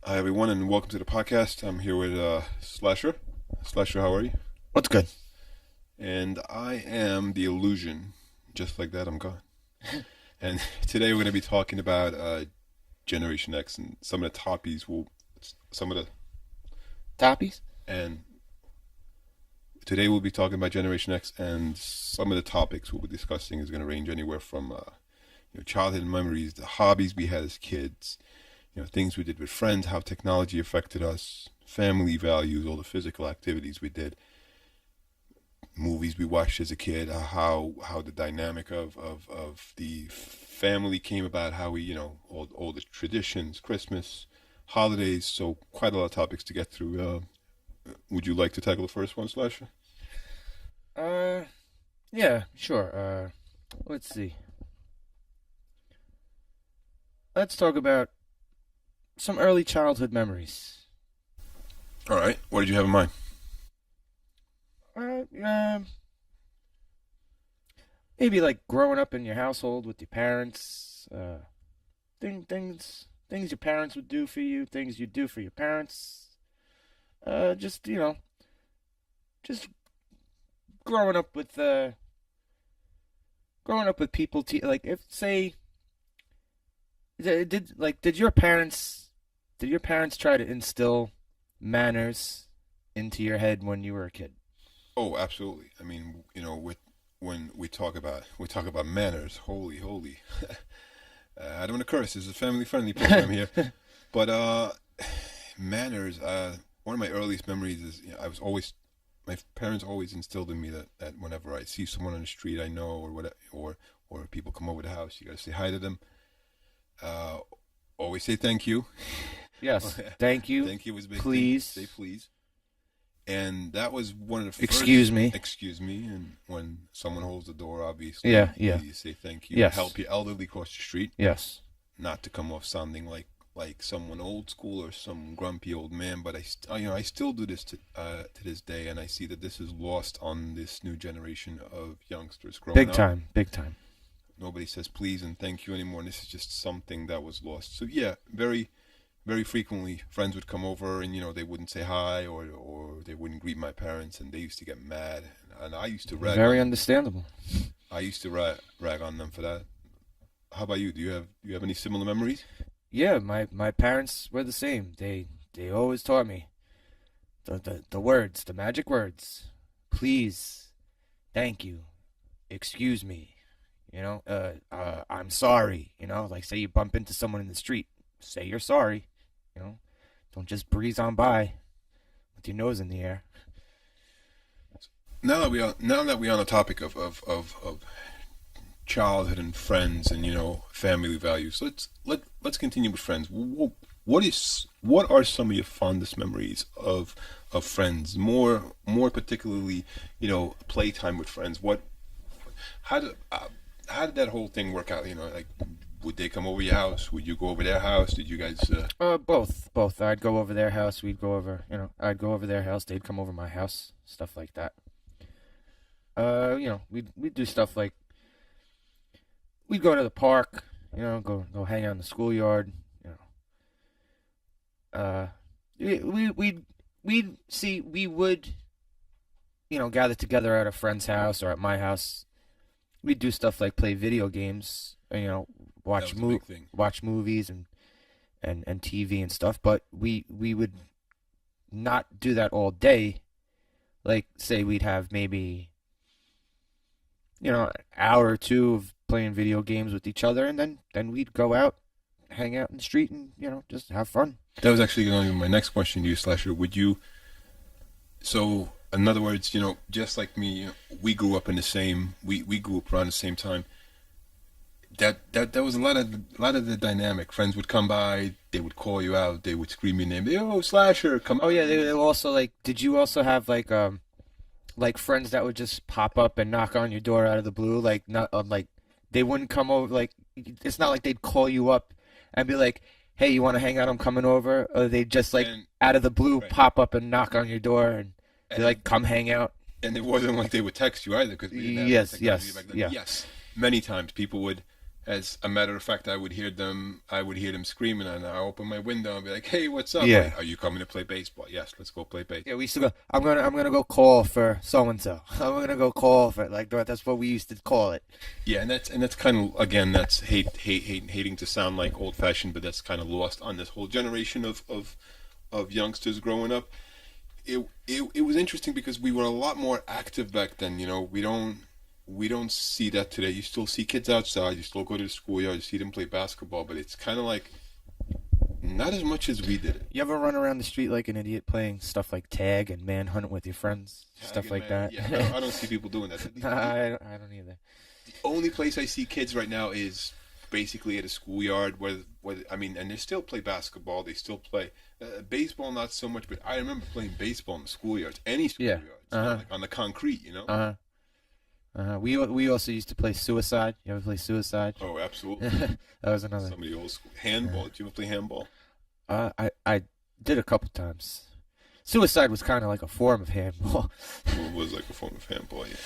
Hi, everyone, and welcome to the podcast. I'm here with Slasher. Slasher, how are you? What's good? And I am the illusion. Just like that, I'm gone. And today we're going to be talking about Generation X and some of the topics will, some of the, Toppies? and today we'll be talking about Generation X, and some of the topics we'll be discussing is going to range anywhere from childhood memories, the hobbies we had as kids, things we did with friends, how technology affected us, family values, all the physical activities we did, movies we watched as a kid, how the dynamic of the family came about, how we, all the traditions, Christmas, holidays. So quite a lot of topics to get through. Would you like to tackle the first one, Slasher? Uh, yeah, sure. Let's see. Let's talk about some early childhood memories. All right. What did you have in mind? Uh, um, Maybe like growing up in your household with your parents. Things your parents would do for you, things you do for your parents. Just just growing up with people. Like if say did your parents try to instill manners into your head when you were a kid? Oh, absolutely. I mean, with when we talk about manners. Holy. I don't want to curse. This is a family-friendly program here. But manners. One of my earliest memories is my parents always instilled in me that whenever I see someone on the street I know or whatever, or people come over the house, you got to say hi to them. Uh, Always say thank you. Yes. Thank you. Thank you was a big thing. Please. Say please. And that was one of the Excuse first. me. Excuse me. And when someone holds the door, obviously, Yeah, yeah. you say thank you. Yes. Help your elderly cross the street, Yes. not to come off sounding like someone old school or some grumpy old man. But I still do this to this day, and I see that this is lost on this new generation of youngsters growing Big up. time. Big time. Nobody says please and thank you anymore, and this is just something that was lost. So yeah, very, very frequently friends would come over and they wouldn't say hi or they wouldn't greet my parents, and they used to get mad, and I used to Very understandable. rag on them for that. How about you? Do you have any similar memories? Yeah, my parents were the same. They always taught me the words, the magic words. Please, thank you, excuse me. I'm sorry. Like say you bump into someone in the street, say you're sorry. You know, don't just breeze on by with your nose in the air. Now that we're on the topic of childhood and friends and family values, let's continue with friends. What are some of your fondest memories of friends? More particularly, playtime with friends. How did uh, how did that whole thing work out? Like, would they come over your house? Would you go over their house? Did you guys? Both. I'd go over their house. I'd go over their house. They'd come over my house. Stuff like that. We'd do stuff like we'd go to the park. Go hang out in the schoolyard. You know, we would gather together at a friend's house or at my house. We'd do stuff like play video games. That was a big thing. Watch movies and TV and stuff. But we would not do that all day. Like say we'd have maybe an hour or two of playing video games with each other, and then we'd go out, hang out in the street, and just have fun. That was actually going to be my next question to you, Slasher. Would you? So, in other words, just like me, we grew up in the same. We grew up around the same time. That was a lot of the dynamic. Friends would come by, they would call you out, they would scream your name. Yo, Slasher, come Oh on! yeah, they also like. Did you also have like friends that would just pop up and knock on your door out of the blue? Like not like they wouldn't come over. Like it's not like they'd call you up and be like, "Hey, you want to hang out? I'm coming over." Or they'd just like And out of the blue right, pop up and knock on your door and be and like, "Come hang out." and it wasn't like they would text you either because we didn't have that Yes, technology yes, back then. yeah. Yes, many times people would As a matter of fact, I would hear them screaming, and I open my window and be like, "Hey, what's up? Yeah. Are you coming to play baseball? Yes, let's go play baseball." Yeah, we used to go. I'm gonna go call for so and so. I'm gonna go call for like that's what we used to call it. Yeah, and that's kind of, again, that's hating to sound like old fashioned, but that's kind of lost on this whole generation of youngsters growing up. It was interesting because we were a lot more active back then. We don't see that today. You still see kids outside. You still go to the schoolyard. You see them play basketball, but it's kind of like not as much as we did it. You ever run around the street like an idiot playing stuff like tag and manhunt with your friends, stuff like that? Yeah, I don't see people doing that. I don't either. The only place I see kids right now is basically at a schoolyard where I mean, and they still play basketball. They still play baseball, not so much. But I remember playing baseball in the schoolyards, any schoolyards, like on the concrete, We also used to play suicide. You ever play suicide? Oh, absolutely. That was another. Some of the old school handball. Did you ever play handball? I did a couple times. Suicide was kind of like a form of handball. It was like a form of handball. Yeah.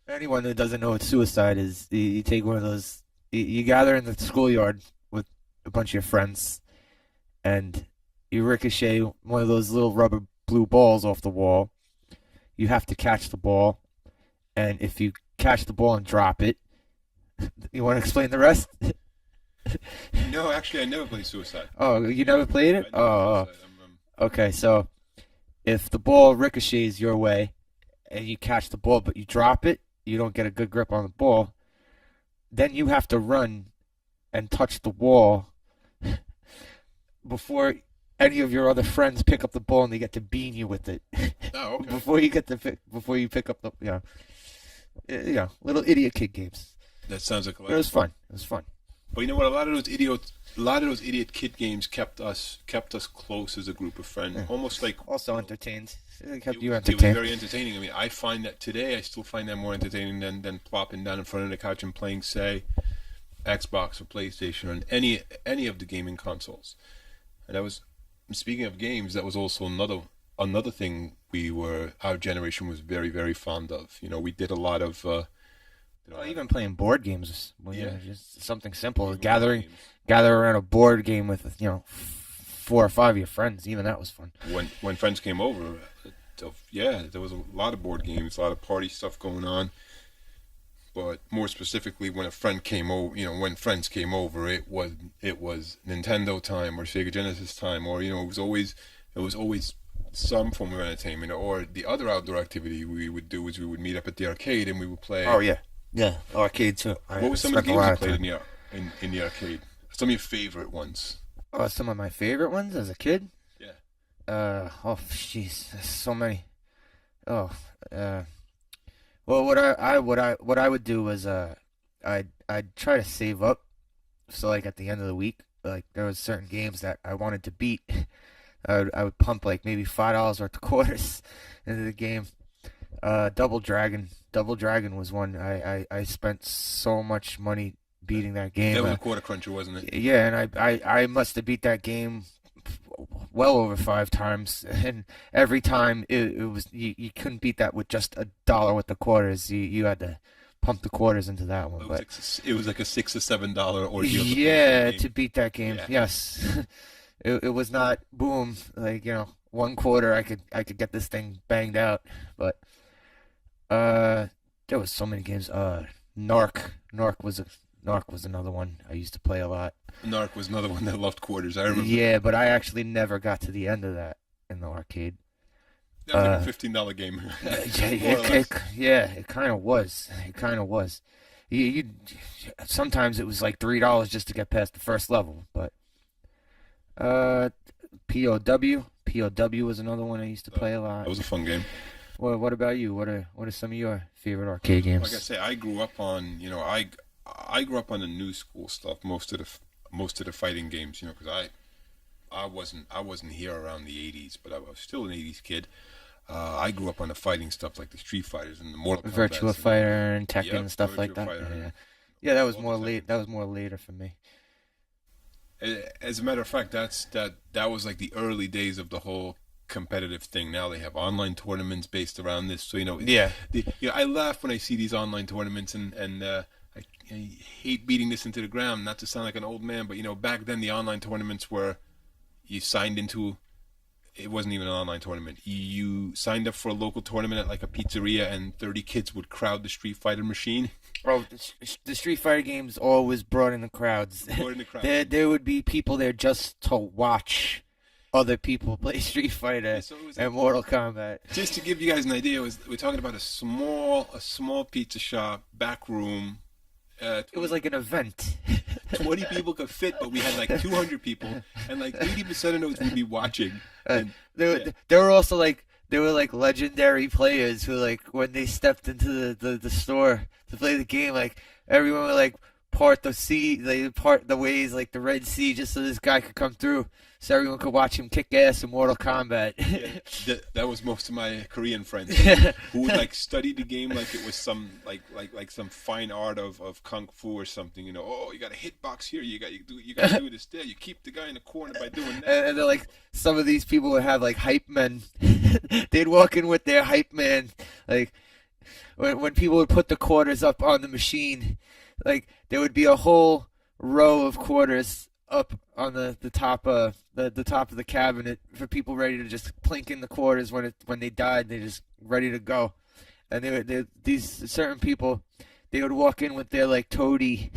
Anyone that doesn't know what suicide is, you take one of those. You gather in the schoolyard with a bunch of your friends, and you ricochet one of those little rubber blue balls off the wall. You have to catch the ball, and if you catch the ball and drop it, you want to explain the rest? No, actually, I never played suicide. Oh, you never played it? I never played suicide. Okay. So if the ball ricochets your way, and you catch the ball but you drop it, you don't get a good grip on the ball. Then you have to run and touch the wall before any of your other friends pick up the ball and they get to bean you with it. Oh, okay. before you pick up the little idiot kid games. That sounds like a lot. It was fun. It was fun. But you know what? A lot of those idiot kid games kept us close as a group of friends. Yeah. Almost like Also entertained. It kept you It entertained. was very entertaining. I mean, I find that today, I still find that more entertaining than plopping down in front of the couch and playing, say, Xbox or PlayStation or any of the gaming consoles. And that was, speaking of games, that was also another thing our generation was very, very fond of. We did a lot of. Even playing board games. Just something simple. Even Gather games. around a board game with 4 or 5 of your friends. Even that was fun. When friends came over, there was a lot of board games, a lot of party stuff going on. But more specifically, when a friend came over, when friends came over, it was Nintendo time or Sega Genesis time, or it was always some form of entertainment. Or the other outdoor activity we would do is we would meet up at the arcade and we would play. Oh yeah, arcade too. What were some of the games you played in the arcade? Some of your favorite ones? Oh, some of my favorite ones as a kid. Yeah. Oh jeez, there's so many. Oh, well, what I would do was I'd try to save up, so like at the end of the week, like there was certain games that I wanted to beat. I would pump like maybe $5 worth of quarters into the game. Double Dragon was one. I spent so much money beating that game. That was a quarter cruncher, wasn't it? Yeah, and I must have beat that game well over 5 times, and every time it was you couldn't beat that with just $1 with the quarters. You had to pump the quarters into that one. It was like a $6 or $7 ordeal. Yeah, to beat that game. Yeah. Yes, it was not boom like 1 quarter I could get this thing banged out, but there was so many games. Narc was another one I used to play a lot. Narc was another one that loved quarters. I remember. Yeah, but I actually never got to the end of that in the arcade. That was like a $15 game. It kind of was. It kind of was. You sometimes it was like $3 just to get past the first level, but POW was another one I used to play a lot. That was a fun game. Well, what about you? What are some of your favorite arcade games? Like I say, I grew up on I grew up on the new school stuff. Most of the fighting games, because I wasn't here around the '80s, but I was still an '80s kid. I grew up on the fighting stuff like the Street Fighters and the Mortal Kombat. Virtua Fighter and Tekken and stuff Virtua like that. Fighter. Yeah, that was more late. That was more later for me. As a matter of fact, that was like the early days of the whole competitive thing. Now they have online tournaments based around this. So Yeah. I laugh when I see these online tournaments and I I hate beating this into the ground, not to sound like an old man, but back then the online tournaments were you signed into. It wasn't even an online tournament. You signed up for a local tournament at like a pizzeria, and 30 kids would crowd the Street Fighter machine. Oh, the Street Fighter games always brought in the crowds. Brought in the crowd. There would be people there just to watch other people play Street Fighter and Mortal Kombat. Just to give you guys an idea, we're talking about a small pizza shop, back room. It was like an event. 20 people could fit, but we had like 200 people, and like 80% of those would be watching. And, there were also like legendary players who, like, when they stepped into the store to play the game, like everyone would like part the sea, they part the ways like the Red Sea, just so this guy could come through, so everyone could watch him kick ass in Mortal Kombat. Yeah, that was most of my Korean friends who would like study the game like it was some like some fine art of kung fu or something. Oh, you got a hitbox here. You got to do this there. You keep the guy in the corner by doing that. And then like some of these people would have like hype men. They'd walk in with their hype man. Like when people would put the quarters up on the machine, like there would be a whole row of quarters up on the top of the top of the cabinet for people ready to just plink in the quarters when they died. They just ready to go. And these certain people, they would walk in with their like toady,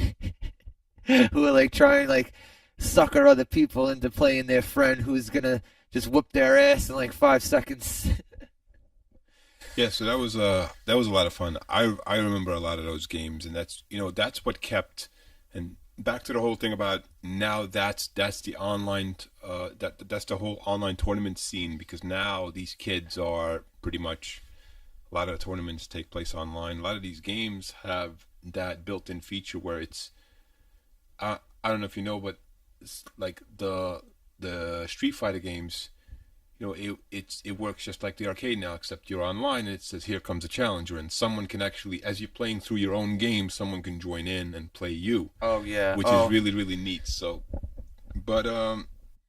who would like try and like sucker other people into playing their friend who's gonna just whoop their ass in like 5 seconds. Yeah, so that was a lot of fun. I remember a lot of those games, and that's what kept. And back to the whole thing about now, that's the online that's the whole online tournament scene, because now these kids are pretty much, a lot of the tournaments take place online. A lot of these games have that built-in feature where it's I don't know if you know, but it's like the Street Fighter games. It works just like the arcade now, except you're online and it says here comes a challenger, and someone can actually, as you're playing through your own game, someone can join in and play you. Oh yeah, which is really, really neat. So, but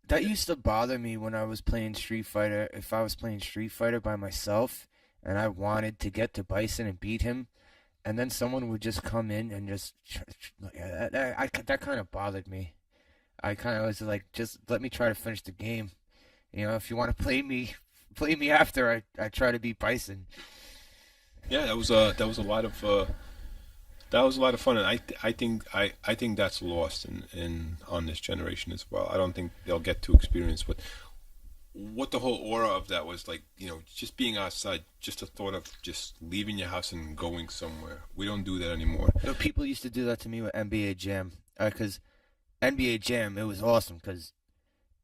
that used to bother me when I was playing Street Fighter. If I was playing Street Fighter by myself and I wanted to get to Bison and beat him, and then someone would just come in and just that kind of bothered me. I kind of was like, just let me try to finish the game. If you want to play me after I try to beat Bison. Yeah, that was a lot of fun, and I think that's lost in on this generation as well. I don't think they'll get to experience what the whole aura of that was like. Just being outside, just the thought of just leaving your house and going somewhere. We don't do that anymore. People used to do that to me with NBA Jam, because NBA Jam, it was awesome because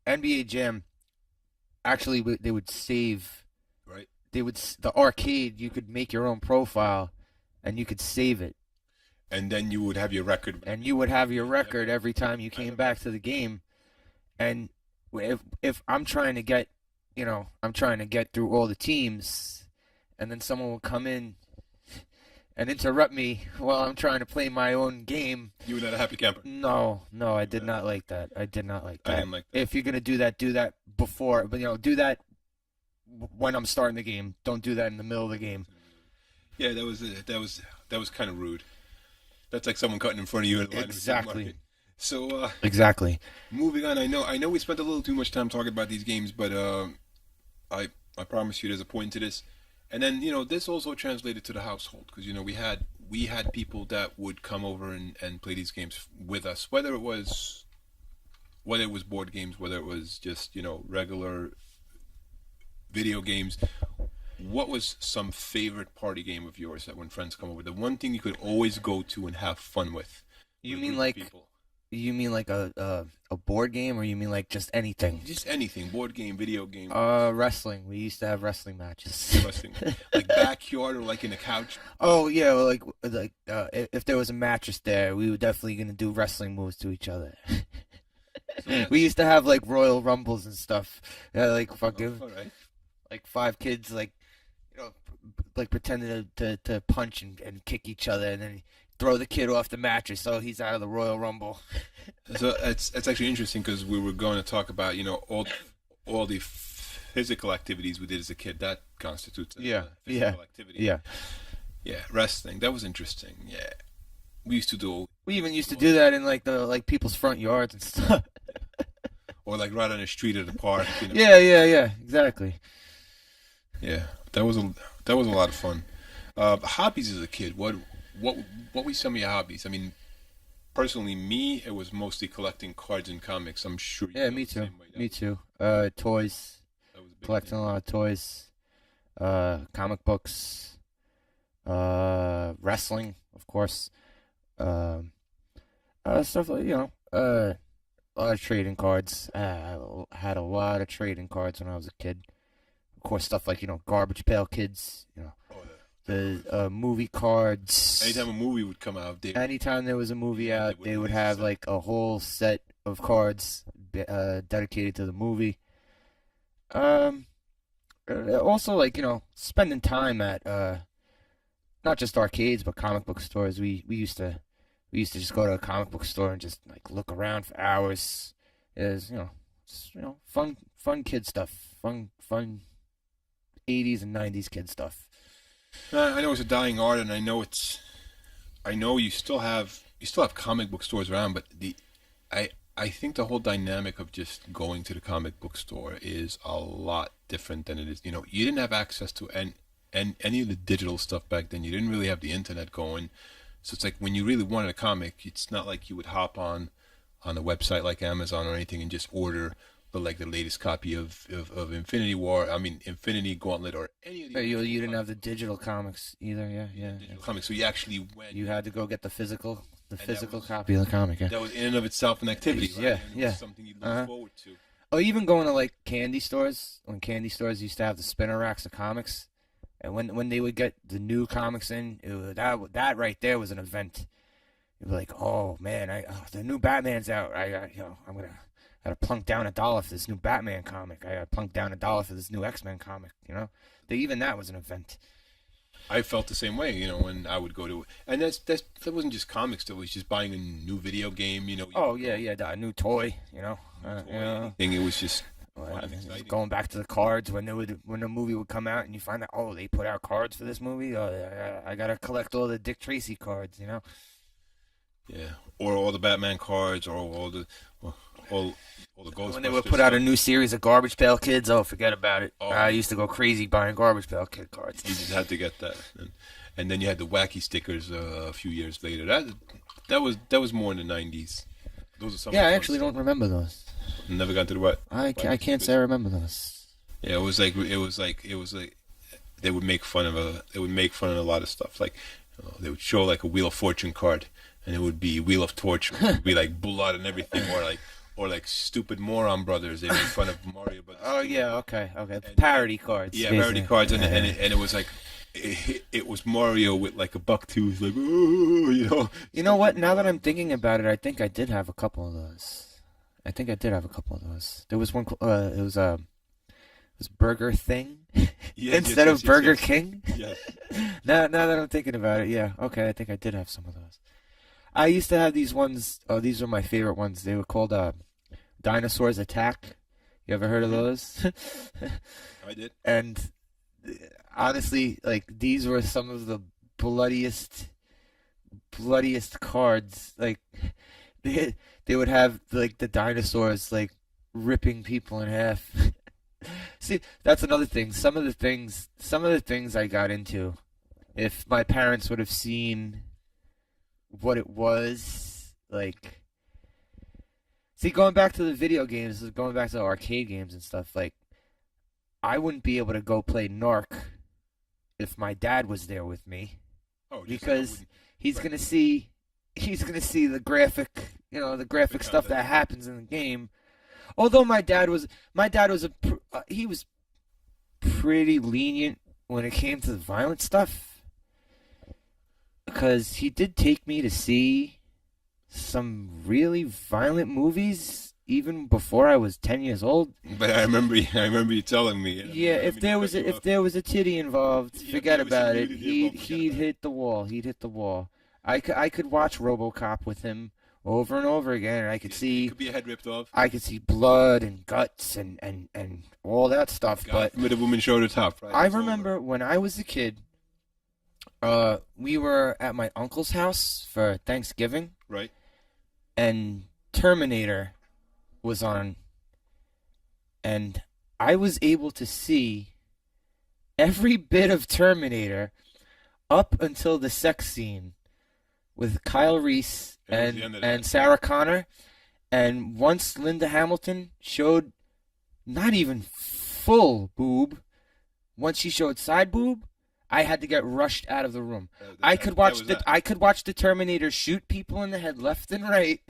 NBA Jam. Actually, they would save. Right. The arcade. You could make your own profile, and you could save it. And then you would have your record. And you would have your record every time you came back to the game. And if I'm trying to get, I'm trying to get through all the teams, and then someone will come in and interrupt me while I'm trying to play my own game. You were not a happy camper. No, I did not like that. I didn't like that. If you're gonna do that before, but do that when I'm starting the game. Don't do that in the middle of the game. Yeah, that was kind of rude. That's like someone cutting in front of you at the line. Exactly. So exactly. Moving on, I know we spent a little too much time talking about these games, but I promise you there's a point to this. And then this also translated to the household, because we had people that would come over and play these games with us, whether it was board games, whether it was just regular video games. What was some favorite party game of yours that when friends come over, the one thing you could always go to and have fun with? You mean like people? You mean like a board game, or you mean like just anything? Just anything, board game, video game. Wrestling. We used to have wrestling matches. Wrestling, like backyard or like in a couch. Oh yeah, well, like if there was a mattress there, we were definitely gonna do wrestling moves to each other. So we used to have like Royal Rumbles and stuff. Yeah, like fucking, like 5 kids, like like pretending to punch and kick each other, and then throw the kid off the mattress so he's out of the Royal Rumble. So it's actually interesting, because we were going to talk about all the physical activities we did as a kid. That constitutes physical activity. Yeah, wrestling. That was interesting. Yeah, We used to do, We even used to do that in like people's front yards and stuff. or like right on the street at the park. Yeah, exactly. Yeah, that was a lot of fun. Hobbies as a kid. What what were some of your hobbies? I mean, personally, me, it was mostly collecting cards and comics. I'm sure you Yeah, felt me the too. same way. Me too. Toys, That was a big collecting thing. a lot of toys. Comic books. Wrestling, of course. Um, stuff like a lot of trading cards. I had a lot of trading cards when I was a kid. Of course, stuff like Garbage Pail Kids. Oh, The movie cards. anytime a movie would come out, Anytime there was a movie they out, would they would release a have set. like a whole set of cards dedicated to the movie. Um, Also like spending time at not just arcades but comic book stores. We used to just go to a comic book store and just like look around for hours. It was fun kid stuff, fun 80s and 90s kid stuff. I know it's a dying art, and I know you still have comic book stores around, but I think the whole dynamic of just going to the comic book store is a lot different than it is. You didn't have access to and any of the digital stuff back then. You didn't really have the internet going, so it's like when you really wanted a comic, it's not like you would hop on a website like Amazon or anything and just order the latest copy of Infinity War. I mean Infinity Gauntlet or any of the You didn't have the digital comics either. Yeah. digital comics. So you actually went. You had to go get the And that was copy of the comic. Yeah. that was in and of itself an activity, right? Yeah, And it yeah. was something you look Uh-huh. forward to. Oh, even going to like candy stores when candy stores used to have the spinner racks of comics, and when they would get the new comics in, that right there was an event. You'd be like, oh man, the new Batman's out. I gotta plunk down $1 for this new Batman comic. I gotta plunk down $1 for this new X-Men comic. Even that was an event. I felt the same way, when I would go to, and that wasn't just comics. That was just buying a new video game. You Oh would yeah, go a new toy. toy, anything. It was just fun and Just exciting. going back to the cards when when the movie would come out and you find out, oh, they put out cards for this movie. Oh, I gotta collect all the Dick Tracy cards. Yeah, or all the Batman cards, or all, all the When they Ghostbusters would put out a stuff. new series of Garbage Pail Kids, oh, forget about it. Oh, I used to go crazy buying Garbage Pail Kid cards. you just had to get that, and then you had the wacky stickers a few years later. That was more in the '90s. Those are some. Yeah, of I the actually fun don't remember those. stuff. Never got to the what? I can't say I remember those. Yeah, it was like they would make fun of a lot of stuff. Like they would show like a Wheel of Fortune card, and it would be Wheel of Torture. It would be like blood and everything, or like stupid moron brothers. They made fun of Mario Brothers. Oh yeah, okay. And- Parody cards. Yeah, basically. parody cards, and Yeah, and yeah. it was like it was Mario with like a buck tooth, like ooh. You know what? Now that I'm thinking about it, I think I did have a couple of those. I think I did have a couple of those. There was one. It was Burger Thing Yes, instead yes, of yes, Burger yes. King. Yes. Now that I'm thinking about it, yeah. Okay, I think I did have some of those. I used to have these ones. Oh, these were my favorite ones. They were called Dinosaurs Attack. You ever heard of those? I did. And honestly, like these were some of the bloodiest cards. Like they would have like the dinosaurs like ripping people in half. See, that's another thing. Some of the things I got into, if my parents would have seen what it was, like, see, going back to the video games, going back to the arcade games and stuff, like, I wouldn't be able to go play Narc if my dad was there with me Oh, just because he's right. gonna see the graphic, the graphic Yeah, stuff that happens in the game. Although he was pretty lenient when it came to the violent stuff, because he did take me to see some really violent movies even before I was 10 years old. But I remember you telling me. Yeah, if there was a titty involved, Yeah, if forget there was about some it. nudity involved, forget He'd about hit the wall. He'd hit the wall. I could watch RoboCop with him over and over again, and I could It see could be a head ripped off. blood and guts and all that stuff. God But forbid a woman showed her top. Right? I It's over. remember when I was a kid, We were at my uncle's house for Thanksgiving, Right? and Terminator was on, and I was able to see every bit of Terminator up until the sex scene with Kyle Reese That was the end of and that. Sarah Connor. And once Linda Hamilton showed not even full boob, once she showed side boob, I had to get rushed out of the room. I could watch the Terminator shoot people in the head left and right,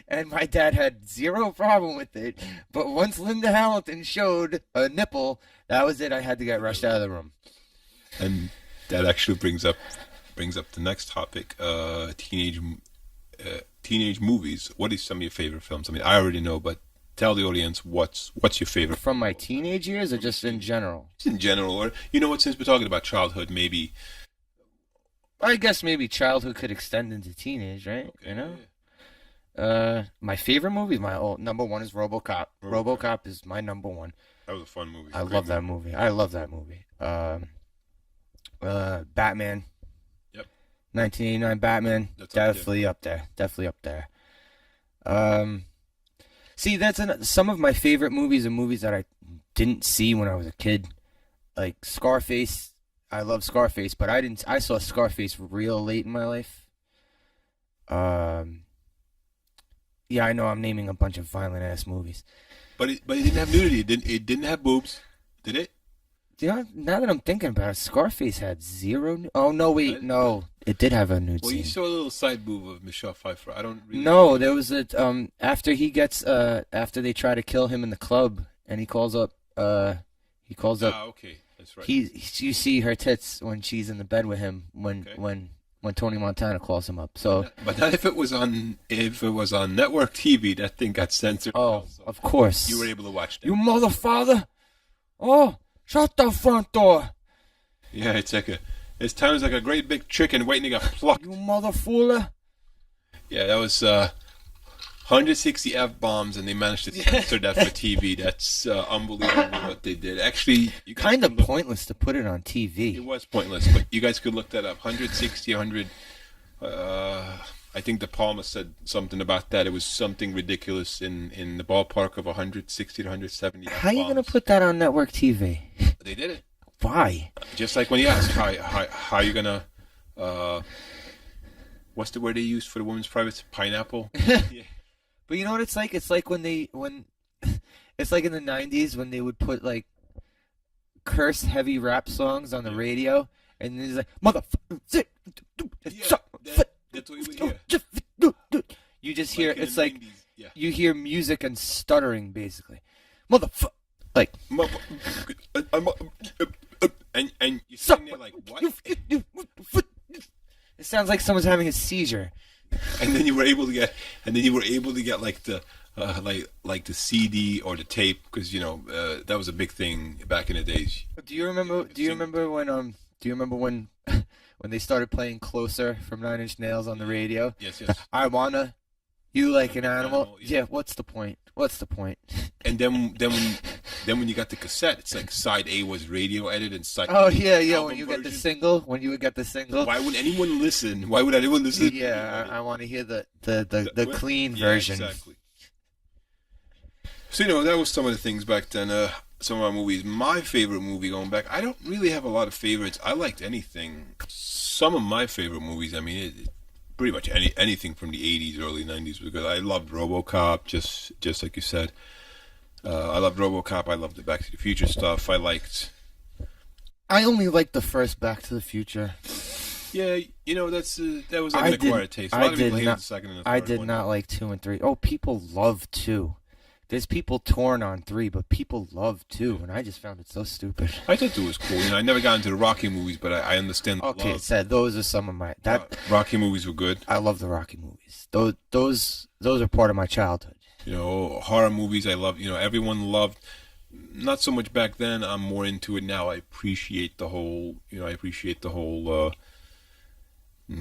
and my dad had zero problem with it. But once Linda Hamilton showed a nipple, that was it. I had to get rushed out of the room. And that actually brings up the next topic. Teenage movies. What is some of your favorite films? I mean, I already know, but tell the audience what's your favorite. From my teenage years, or just in general? Just in general, or you know what? Since we're talking about childhood, maybe. I guess maybe childhood could extend into teenage, right? Okay, You know. yeah. My favorite movie, my old number one is RoboCop. RoboCop. RoboCop is my number one. That was a fun movie. I Great love that movie. I love that movie. Batman, Yep. 1989 Batman, That's up there. definitely up there. Definitely up there. See, some of my favorite movies are movies that I didn't see when I was a kid, like Scarface. I love Scarface, but I saw Scarface real late in my life. Um, yeah, I know I'm naming a bunch of violent ass movies. But it didn't have nudity. It didn't have boobs. Did it? Yeah, now that I'm thinking about it, Scarface had zero. Oh no, wait, no, it did have a nude Well, you scene. saw a little side boob of Michelle Pfeiffer. I don't really. No, there was after he gets after they try to kill him in the club, and he calls up Ah, okay, that's right. you see her tits when she's in the bed with him when Okay. when Tony Montana calls him up. So But not if it was on network TV. That thing got censored. oh, So of course. you were able to watch that. You mother father! Oh, shut the front door! Yeah, it sounds like a great big chicken waiting to get plucked. You mother fooler! Yeah, that was 160 F-bombs, and they managed to censor that for TV. That's unbelievable what they did. Actually, you guys Kind of can look- pointless to put it on TV. It was pointless, but you guys could look that up. 160, 100. I think De Palma said something about that. It was something ridiculous in the ballpark of 160 to 170. How you gonna F-bombs. put that on network TV? They did it. Why? Just like when you ask how you gonna what's the word they use for the women's privates? Pineapple. Yeah. But you know what it's like? It's like when it's like in the 90s when they would put like curse heavy rap songs on the radio, and it's like motherfucker. Yeah, that's what you would hear. You just hear in it's the like 90s, yeah. you hear music and stuttering basically. Motherfucker. Like And you're sitting there like what? it sounds like someone's having a seizure. And then you were able to get like the like the CD or the tape, because that was a big thing back in the days. Do you remember? Do you remember when? Do you remember when? When they started playing "Closer" from Nine Inch Nails on the radio? Yes. I wanna. You like an An animal? animal, Yeah. yeah. What's the point? What's the point? And then when you got the cassette, it's like side A was radio edited and side Oh B yeah, yeah. album When you get the version. single, when you would get the single. Why would anyone listen? Why would anyone listen? Yeah, I want to hear the clean Yeah, version. Exactly. So that was some of the things back then. Some of our movies. My favorite movie going back. I don't really have a lot of favorites. I liked anything. Some of my favorite movies. I mean, pretty much anything from the '80s, early '90s was good. I loved RoboCop, just like you said. I loved RoboCop. I loved the Back to the Future stuff. I liked. I only like the first Back to the Future. Yeah, that was like I an did- acquired taste. A I lot of people did hated not- the second and the third I did one. not like 2 and 3. Oh, people love 2. There's people torn on 3, but people love 2, and I just found it so stupid. I thought it was cool. I never got into the Rocky movies, but I understand the Okay, love. so those are some of my Rocky movies were good. I love the Rocky movies. Those are part of my childhood. Horror movies I love. Everyone loved. Not so much back then. I'm more into it now. I appreciate the whole.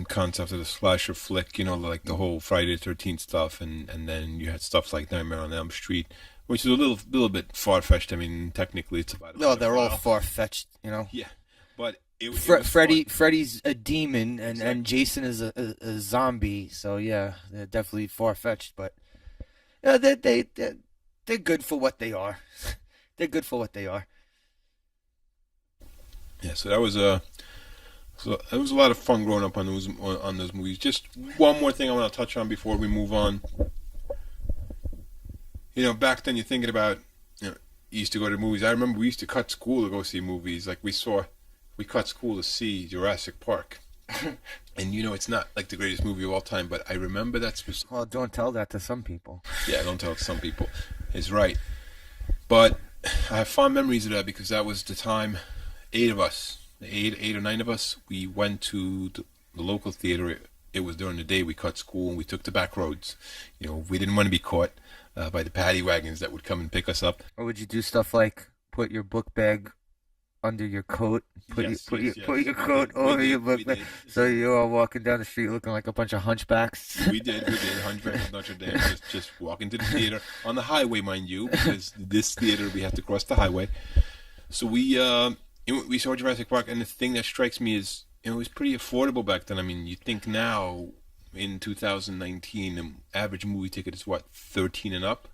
Concept of the slasher flick. Like the whole Friday the 13th stuff, and then you had stuff like Nightmare on Elm Street, which is a little bit far fetched. I mean, technically it's about. No, they're all pedophile. far fetched. Yeah, but it was fun. Freddy's a demon and Exactly. Jason is a zombie. So yeah, they're definitely far fetched, but yeah, they're good for what they are. They're good for what they are. Yeah, so that was a so it was a lot of fun growing up on those movies. Just one more thing I want to touch on before we move on. Back then you're thinking about, you used to go to movies. I remember we used to cut school to go see movies. Like we cut school to see Jurassic Park. And it's not like the greatest movie of all time, but I remember that specific. Well, don't tell that to some people. Yeah, don't tell some people. It's right. But I have fond memories of that because that was the time, eight of us, eight or nine of us, we went to the local theater. It was during the day. We cut school and we took the back roads. We didn't want to be caught by the paddy wagons that would come and pick us up. Or would you do stuff like put your book bag under your coat, Yes, yes, put yes. your We coat did. We over your did. We book bag, did. so you're all walking down the street looking like a bunch of hunchbacks? We did. We did. Hunchback of Notre Dame. Just walk into the theater on the highway, mind you, because this theater we have to cross the highway. So we saw Jurassic Park, and the thing that strikes me is it was pretty affordable back then. I mean, you think now in 2019, the average movie ticket is what, 13 and up,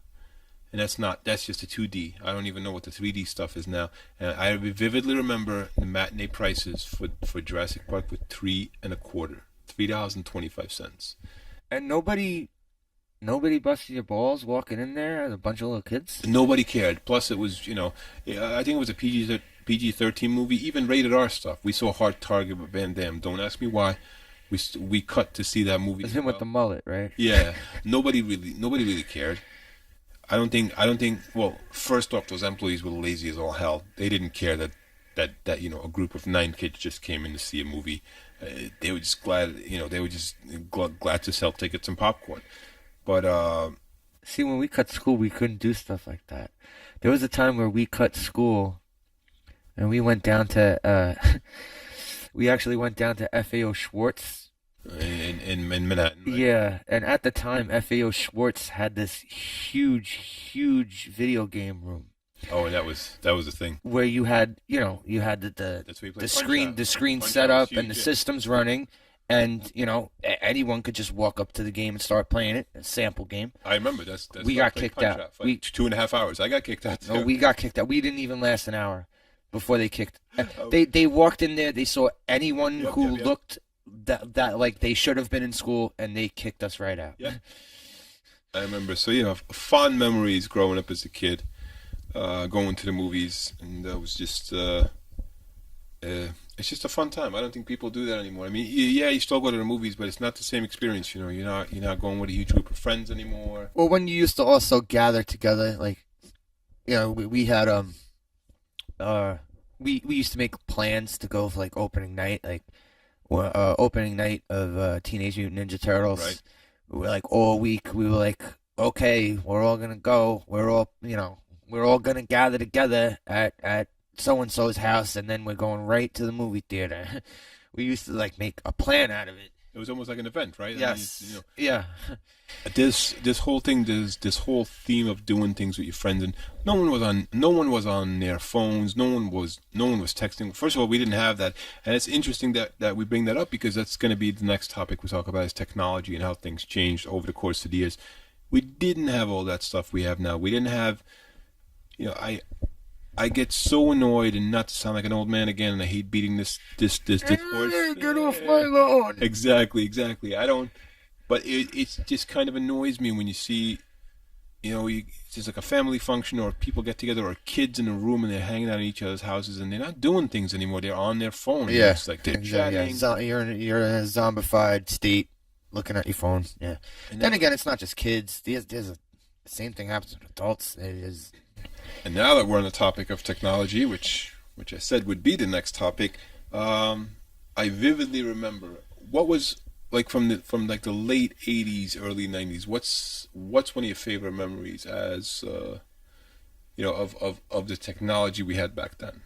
and that's just a 2D. I don't even know what the 3D stuff is now. And I vividly remember the matinee prices for Jurassic Park with three and a quarter, $3.25. And nobody busted your balls walking in there as a bunch of little kids? Nobody cared. Plus, it was, yeah, I think it was a PG-13 movie, even rated R stuff. We saw Hard Target with Van Damme. Don't ask me why. We cut to see that movie. It's him with the mullet, right? Yeah, nobody really cared. I don't think. Well, first off, those employees were lazy as all hell. They didn't care that a group of 9 kids just came in to see a movie. They were just glad. They were just glad to sell tickets and popcorn. But See, when we cut school, we couldn't do stuff like that. There was a time where we cut school, and we went down to we actually went down to FAO Schwartz. in Manhattan, right? Yeah, and at the time, FAO Schwartz had this huge video game room Oh, and that was the thing. where you had the That's where you play the Punch screen Out. the screen Punch set Out was up and the huge. Yeah. systems running, and anyone could just walk up to the game and start playing it, a sample game. I remember that's We where I got played kicked Punch out. for like 2.5 hours. I got kicked out No, too. we got kicked out. We didn't even last an hour before they kicked. Oh. They walked in there. They saw anyone Yep, who yep, yep. looked that like they should have been in school, and they kicked us right out. Yeah. I remember. So fond memories growing up as a kid, going to the movies, and that was just it's just a fun time. I don't think people do that anymore. I mean, yeah, you still go to the movies, but it's not the same experience. You're not going with a huge group of friends anymore. Well, when you used to also gather together, like we had we used to make plans to go for like opening night, like opening night of Teenage Mutant Ninja Turtles. Right. We were like all week. We were like, okay, we're all gonna go. We're all gonna gather together at so and so's house, and then we're going right to the movie theater. We used to like make a plan out of it. It was almost like an event, right? Yes. I mean, Yeah. this whole thing, this whole theme of doing things with your friends, and no one was on their phones. No one was texting. First of all, we didn't have that, and it's interesting that we bring that up because that's going to be the next topic we talk about is technology and how things changed over the course of the years. We didn't have all that stuff we have now. We didn't have, I get so annoyed, and not to sound like an old man again, and I hate beating this horse. Get off my lawn. Exactly. I don't. But it just kind of annoys me when you see, it's just like a family function or people get together or kids in a room and they're hanging out in each other's houses and they're not doing things anymore. They're on their phone. Yeah. It's like they're Exactly. chatting. You're in a zombified state, looking at your phone. Yeah. And Then now, again, it's not just kids. The same thing happens with adults. It is. and now that we're on the topic of technology, which I said would be the next topic, I vividly remember what was like from like the late '80s, early '90s. What's one of your favorite memories as of the technology we had back then?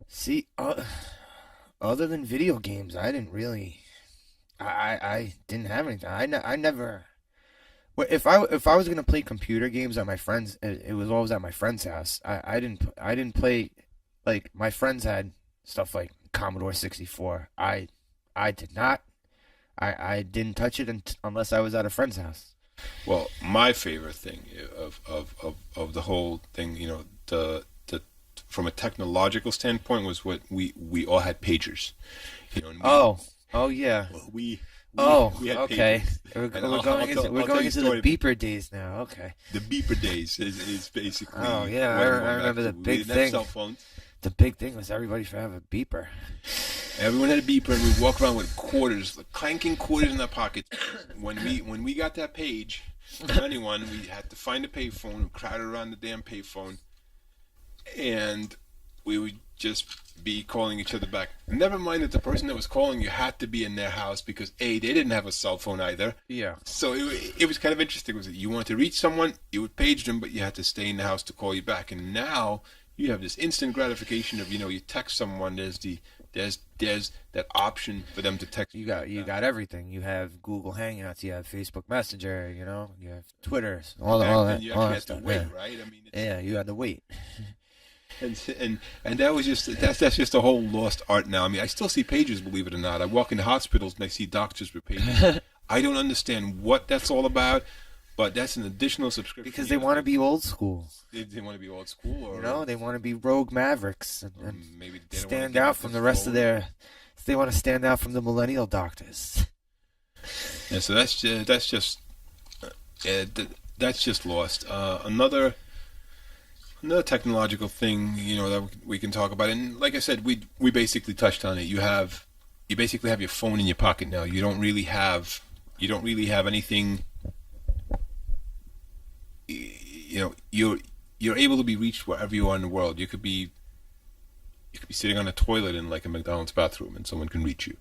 See, other than video games, I didn't really. I didn't have anything. I never. Well, if I was gonna play computer games at my friends, it was always at my friend's house. I didn't play like my friends had stuff like Commodore 64. I did not. I didn't touch it unless I was at a friend's house. Well, my favorite thing of the whole thing, the from a technological standpoint, was what we all had pagers. And Oh yeah. we had Okay. pagers. We're going into the beeper days now. Okay. The beeper days is basically. Oh yeah, what I we're going remember back the to. big We didn't have thing. cell phones. The big thing was everybody should have a beeper. Everyone had a beeper, and we'd walk around with quarters, like clanking quarters in our pockets. When we got that page from anyone, we had to find a payphone, we crowded around the damn payphone, and we would just be calling each other back. Never mind that the person that was calling you had to be in their house because they didn't have a cell phone either. Yeah. So it was kind of interesting. Was that you wanted to reach someone, you would page them, but you had to stay in the house to call you back. And now you have this instant gratification of you text someone. There's that option for them to text. You got everything. You have Google Hangouts. You have Facebook Messenger. You have Twitter. All that. You All actually that had stuff. to wait, Yeah. right? I mean, Yeah, you had to wait. and that was that's just a whole lost art now. I mean, I still see pages, believe it or not. I walk into hospitals and I see doctors with pages. I don't understand what that's all about, but that's an additional subscription. Because they want to be old school. They want to be old school, or They want to be rogue mavericks and maybe they don't stand wanna out give from up the this rest of phone. their. They want to stand out from the millennial doctors. Yeah, so that's just that's just lost. Another technological thing, that we can talk about, and like I said, we basically touched on it. You basically have your phone in your pocket now. You don't really have anything. You're able to be reached wherever you are in the world. You could be sitting on a toilet in like a McDonald's bathroom and someone can reach you,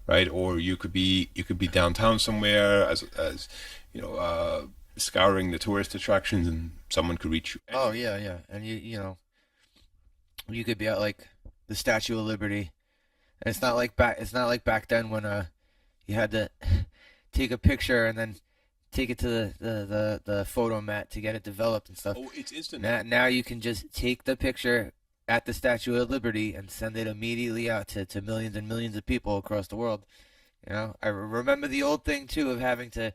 right? Or you could be downtown somewhere as scouring the tourist attractions and someone could reach you. Oh yeah, and you could be at like the Statue of Liberty, and it's not like back then when you had to take a picture and then take it to the photo mat to get it developed and stuff. Oh, it's instant. Now you can just take the picture at the Statue of Liberty and send it immediately out to millions and millions of people across the world. I remember the old thing too of having to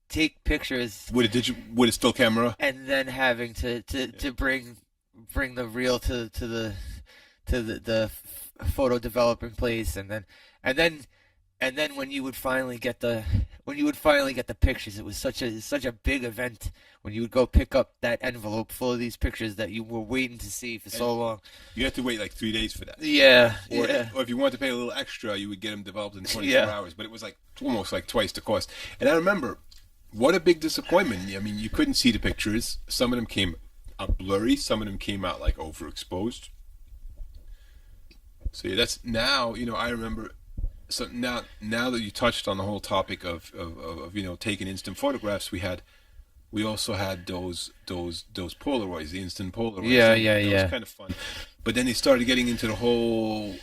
take pictures with a still camera, and then having to bring the reel to the photo developing place, and then when you would finally get the pictures, it was such a big event when you would go pick up that envelope full of these pictures that you were waiting to see for so long. You had to wait like 3 days for that. Yeah, Or if you wanted to pay a little extra, you would get them developed in 24 Yeah. hours. But it was like almost like twice the cost. And I remember, what a big disappointment. I mean, you couldn't see the pictures. Some of them came out blurry. Some of them came out like overexposed. So yeah, that's now. I remember. So now that you touched on the whole topic of taking instant photographs, we also had those Polaroids, the instant Polaroids. Yeah. That was kind of fun. But then they started getting into the whole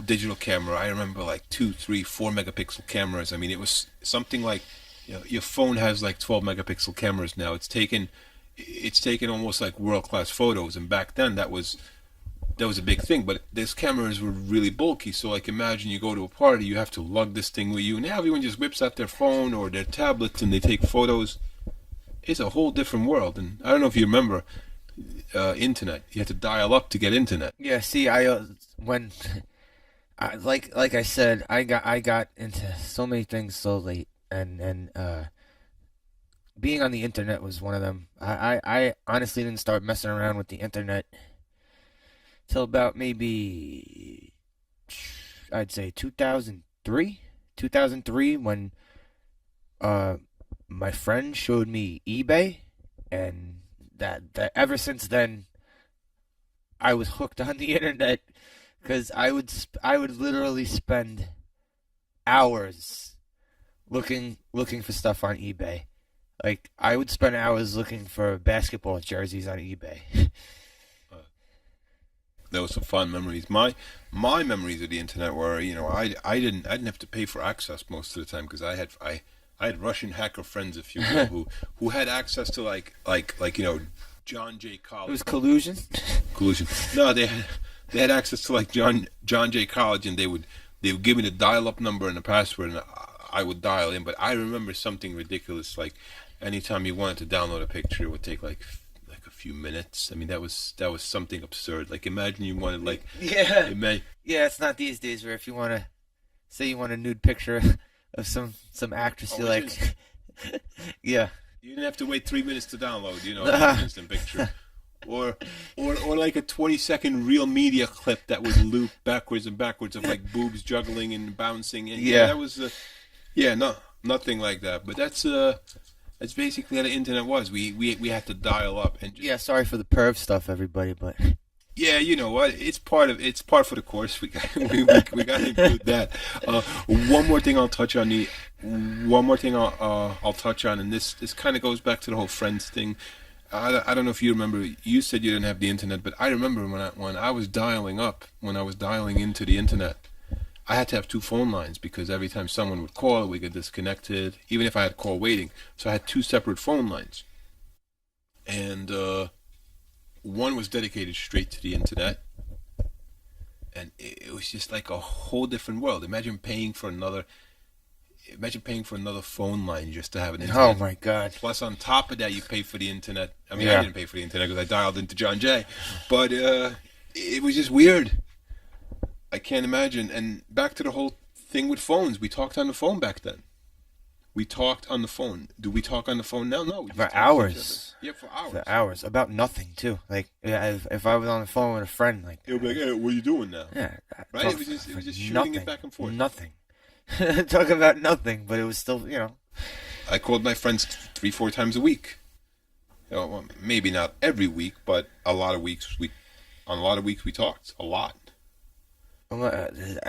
digital camera. I remember like 2, 3, 4 megapixel cameras. I mean, it was something like, your phone has like 12 megapixel cameras now. It's taken almost like world-class photos, and back then that was a big thing. But these cameras were really bulky, so like imagine you go to a party, you have to lug this thing with you. Now everyone just whips out their phone or their tablets and they take photos. It's a whole different world. And I don't know if you remember internet. You had to dial up to get internet. Yeah. See, like I said, I got into so many things so late, and being on the internet was one of them. I honestly didn't start messing around with the internet till about maybe, I'd say 2003 when my friend showed me eBay, and that ever since then I was hooked on the internet, because I would literally spend hours looking for stuff on eBay. Like, I would spend hours looking for basketball jerseys on eBay. There was some fun memories. My memories of the internet were, I didn't have to pay for access most of the time, because I had Russian hacker friends, if you will, who had access to like John J. Collins. It was collusion. Collusion. No, they they had access to like John Jay College, and they would give me the dial-up number and the password, and I would dial in. But I remember something ridiculous, like anytime you wanted to download a picture, it would take like a few minutes. I mean, that was something absurd. Like imagine you wanted like Yeah. Yeah, it's not these days where if you want to say you want a nude picture of some actress you like. Yeah. You didn't have to wait 3 minutes to download, an instant picture. Or like a 20-second real media clip that would loop backwards and backwards of like boobs juggling and bouncing. And that was nothing like that. But that's basically how the internet was. We had to dial up and just, sorry for the perv stuff, everybody, but yeah, you know what? It's part for the course. We got to include that. One more thing I'll touch on, I'll touch on, and this kind of goes back to the whole friends thing. I don't know if you remember. You said you didn't have the internet, but I remember when I was dialing into the internet, I had to have 2 phone lines because every time someone would call, we get disconnected. Even if I had call waiting, so I had 2 separate phone lines, and one was dedicated straight to the internet, and it was just like a whole different world. Imagine paying for another phone line just to have an internet. Oh my God! Plus, on top of that, you pay for the internet. I mean, I didn't pay for the internet because I dialed into John Jay, but it was just weird. I can't imagine. And back to the whole thing with phones. We talked on the phone back then. We talked on the phone. Do we talk on the phone now? No. For hours. Yeah, for hours. For hours. About nothing, too. Like, if I was on the phone with a friend, like... It would be like, hey, what are you doing now? Yeah. Right? It was just shooting it back and forth. Nothing. Talk about nothing, but it was still, I called my friends 3-4 times a week. Well, maybe not every week, but a lot of weeks we talked a lot.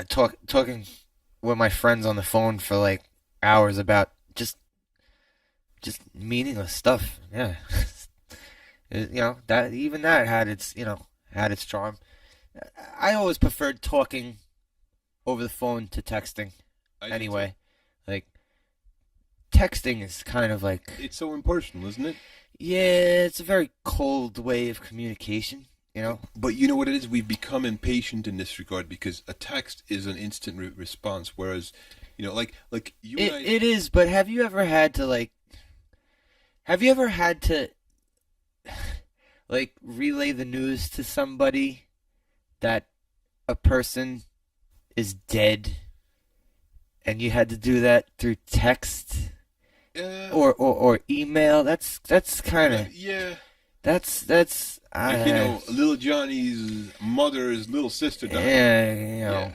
Talking with my friends on the phone for like hours about just meaningless stuff. Yeah. that had its charm. I always preferred talking over the phone to texting. Anyway, like texting is kind of like, it's so impersonal, isn't it? Yeah, it's a very cold way of communication. But you know what it is? We've become impatient in this regard because a text is an instant response, whereas, like you and I... It is, but have you ever had to relay the news to somebody that a person is dead and you had to do that through text or email? That's kind of... Yeah. That's little Johnny's mother's little sister died. Yeah.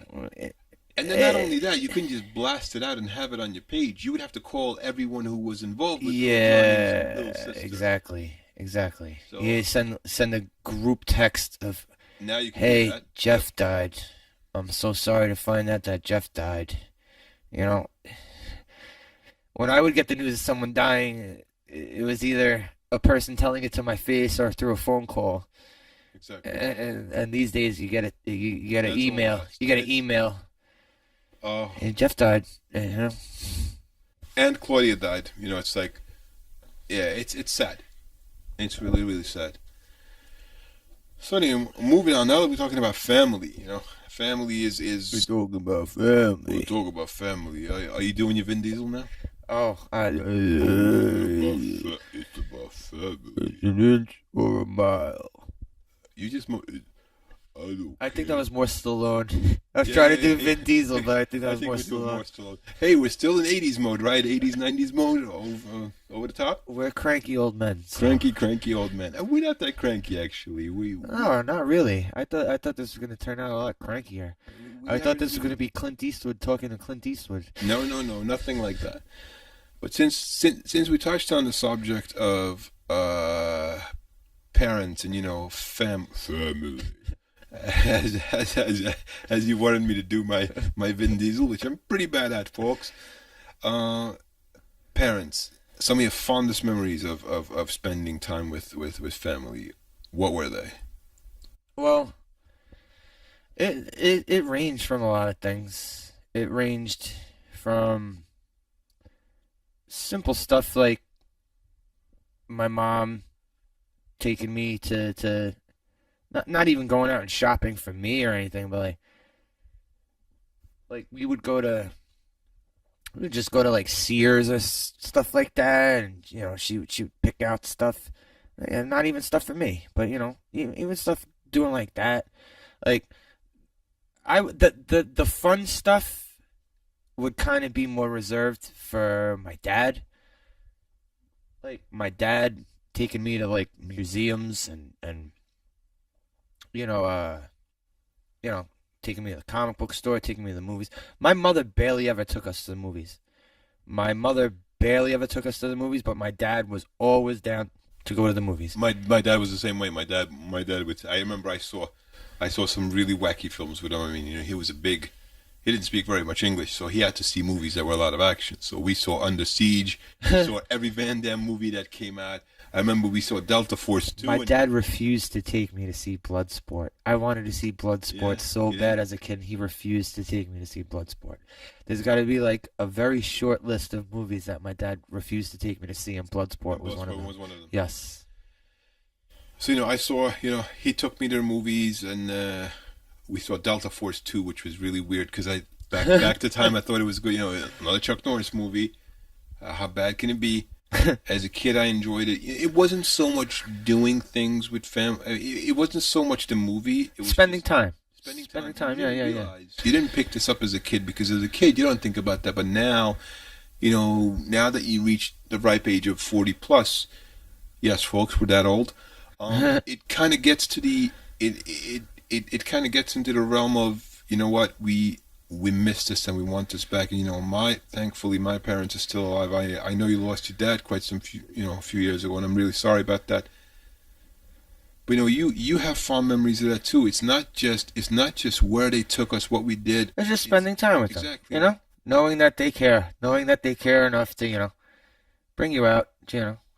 And then not only that, you couldn't just blast it out and have it on your page. You would have to call everyone who was involved with little Johnny's little sister. Exactly. So, you send a group text of, now you can hey, do that. Jeff died. I'm so sorry to find out that Jeff died. When I would get the news of someone dying, it was either a person telling it to my face or through a phone call. Exactly. And these days you get it. You get an email. You get an email. And Jeff died. And Claudia died. It's like, yeah, it's sad. It's really, really sad. So anyway, moving on. Now that we're talking about family, family is. We're talking about family. We're talking about family. Are you doing your Vin Diesel now? Oh, It's about family. It's an inch or a mile. You just. I think that was more Stallone. I was trying to do Vin Diesel, but I think that was more Stallone. Hey, we're still in 80s mode, right? 80s, 90s mode, over the top. We're cranky old men. So. Cranky old men. We're not that cranky, actually. No, not really. I thought this was going to turn out a lot crankier. I thought this was going to be Clint Eastwood talking to Clint Eastwood. No, nothing like that. But since we touched on the subject of parents and family, as you wanted me to do my Vin Diesel, which I'm pretty bad at, folks. Parents, some of your fondest memories of spending time with family, what were they? Well, it ranged from a lot of things. It ranged from simple stuff like my mom taking me to not even going out and shopping for me or anything, but like we would just go to like Sears or stuff like that, and she would pick out stuff, and not even stuff for me, but even stuff doing like that. Like the fun stuff would kind of be more reserved for my dad. Like my dad taking me to like museums and you know uh you know taking me to the comic book store, taking me to the movies. My mother barely ever took us to the movies. My mother barely ever took us to the movies, but my dad was always down to go to the movies. My dad was the same way. My dad would. I remember I saw some really wacky films with him. I mean, he was a big. He didn't speak very much English, so he had to see movies that were a lot of action. So we saw Under Siege. We saw every Van Damme movie that came out. I remember we saw Delta Force 2. My dad refused to take me to see Bloodsport. I wanted to see Bloodsport so bad as a kid. He refused to take me to see Bloodsport. There's got to be like a very short list of movies that my dad refused to take me to see, and Bloodsport was one of them. Yes. So, I saw, he took me to the movies, and we saw Delta Force 2, which was really weird, because back to the time I thought it was good, another Chuck Norris movie. How bad can it be? As a kid, I enjoyed it. It wasn't so much doing things with family. It wasn't so much the movie. It was spending time. Spending time. Yeah. You didn't pick this up as a kid, because as a kid, you don't think about that. But now, now that you reach the ripe age of 40 plus, yes, folks, we're that old. It kind of gets to it kind of gets into the realm of, what, we missed this and we want this back. And thankfully my parents are still alive. I know you lost your dad quite a few years ago, and I'm really sorry about that. But you have fond memories of that too. It's not just where they took us, what we did. It's just spending time with exactly. them. Knowing that they care enough to bring you out,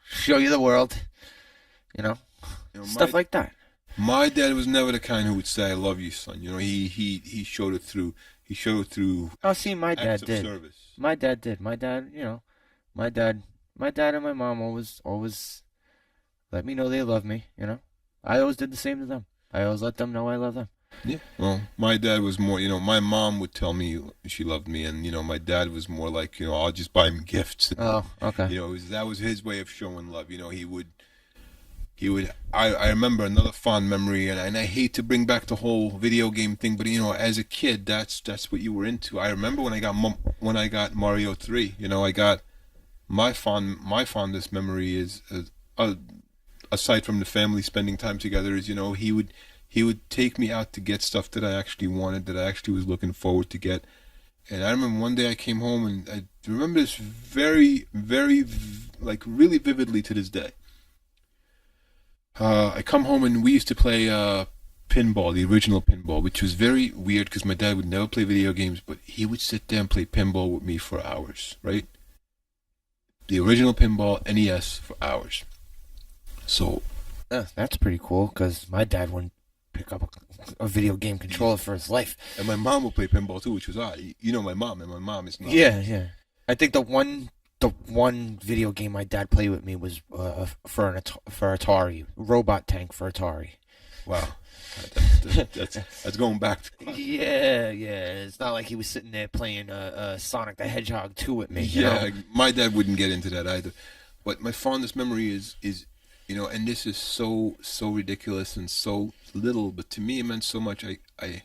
show you the world, stuff like that. My dad was never the kind who would say, "I love you, son." He showed it through. He showed it through. Oh, see, my dad did. Service. My dad did. My dad, my dad and my mom always let me know they love me. I always did the same to them. I always let them know I love them. Yeah. Well, my dad was more. My mom would tell me she loved me, and my dad was more like, I'll just buy him gifts. Oh, okay. That was his way of showing love. He would. I remember another fond memory, and I hate to bring back the whole video game thing, but as a kid, that's what you were into. I remember when I got Mario 3. I got my fondest memory is aside from the family spending time together is he would take me out to get stuff that I actually wanted, that I actually was looking forward to get. And I remember one day I came home, and I remember this very, very, like really vividly to this day. I come home, and we used to play pinball, the original pinball, which was very weird because my dad would never play video games, but he would sit there and play pinball with me for hours, right? The original pinball, NES, for hours. So that's pretty cool, because my dad wouldn't pick up a video game controller for his life. And my mom would play pinball too, which was odd. My mom, and my mom is not. Yeah. I think the one video game my dad played with me was for Atari, Robot Tank for Atari. Wow, that's going back to. Yeah. It's not like he was sitting there playing Sonic the Hedgehog 2 with me. My dad wouldn't get into that either. But my fondest memory is and this is so ridiculous and so little, but to me it meant so much. I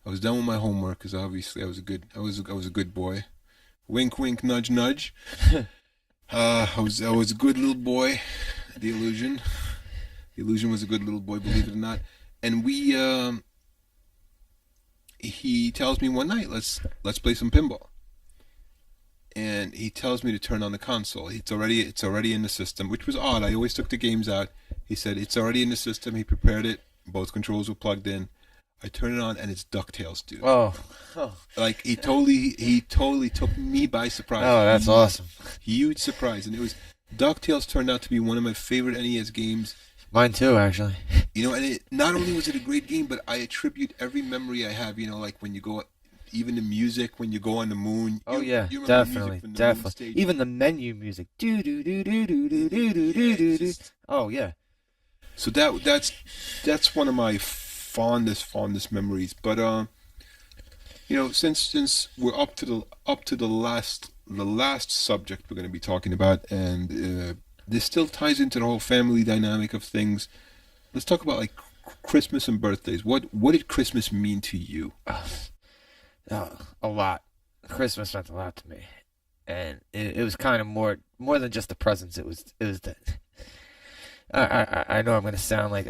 was done with my homework, because obviously I was a good boy. Wink, wink, nudge, nudge. I was a good little boy. The Illusion was a good little boy, believe it or not. And he tells me one night, let's play some pinball. And he tells me to turn on the console. It's already in the system, which was odd. I always took the games out. He said it's already in the system. He prepared it. Both controls were plugged in. I turn it on, and it's DuckTales, dude. Oh. Like he totally took me by surprise. Oh, that's awesome. Huge surprise. And it was DuckTales turned out to be one of my favorite NES games. Mine too, actually. And not only was it a great game, but I attribute every memory I have. Like when you go. Even the music when you go on the moon. You definitely. Even the menu music. Do do do do do do do do do do. Oh yeah. So that's one of my fondest memories. But since we're up to the last subject we're going to be talking about, and this still ties into the whole family dynamic of things. Let's talk about like Christmas and birthdays. What did Christmas mean to you? A lot. Christmas meant a lot to me, and it was kind of more than just the presents. It was the I know I'm gonna sound like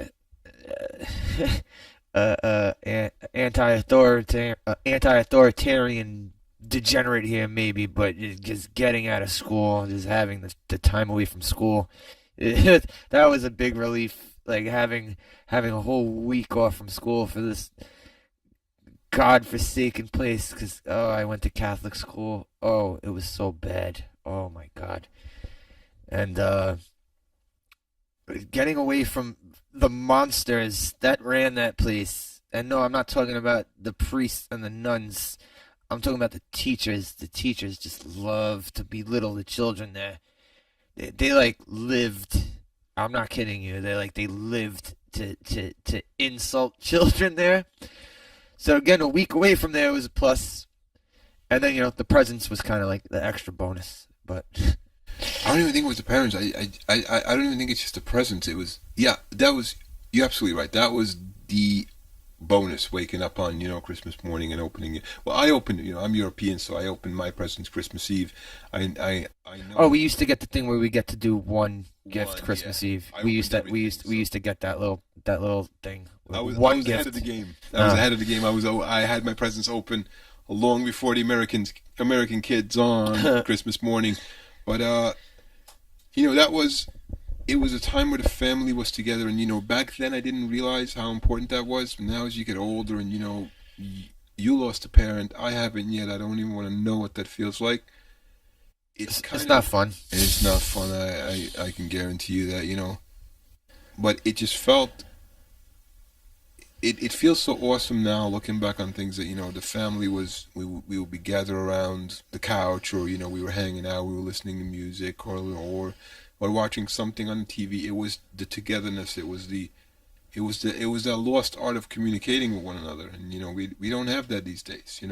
anti-authoritarian degenerate here maybe, but just getting out of school, just having the time away from school, that was a big relief. Like having a whole week off from school for this godforsaken place, because I went to Catholic school. Oh, it was so bad. Oh my God. And getting away from the monsters that ran that place. And no, I'm not talking about the priests and the nuns. I'm talking about the teachers. The teachers just love to belittle the children there. They like lived. I'm not kidding you. They lived to insult children there. So again, a week away from there was a plus. And then the presents was kind of like the extra bonus. But I don't even think it was the parents. I don't even think it's just the presents. It was, yeah, that was, you're absolutely right. That was the bonus, waking up on Christmas morning and opening it. Well, I opened, I'm European, so I opened my presents Christmas Eve. I know. Oh, we used to get the thing where we get to do one gift Christmas yeah. Eve. We used to get that little thing. I was gift. ahead of the game. I was ahead of the game. I had my presents open long before the American kids on Christmas morning. But it was a time where the family was together, and back then I didn't realize how important that was. Now as you get older, and you lost a parent, I haven't yet. I don't even want to know what that feels like. It's not fun. It's not fun. I can guarantee you that, but it just felt. It feels so awesome now, looking back on things that the family was. We would be gathered around the couch, or we were hanging out, we were listening to music, or watching something on TV. It was the togetherness. It was that lost art of communicating with one another, and we don't have that these days. We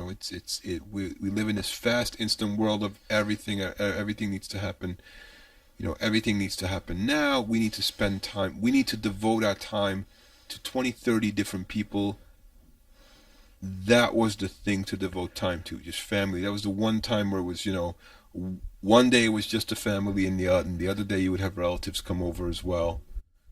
live in this fast, instant world of everything. Everything needs to happen. Everything needs to happen now. We need to spend time. We need to devote our time to 20, 30 different people. That was the thing to devote time to, just family. That was the one time where it was, one day it was just a family, and the other day you would have relatives come over as well.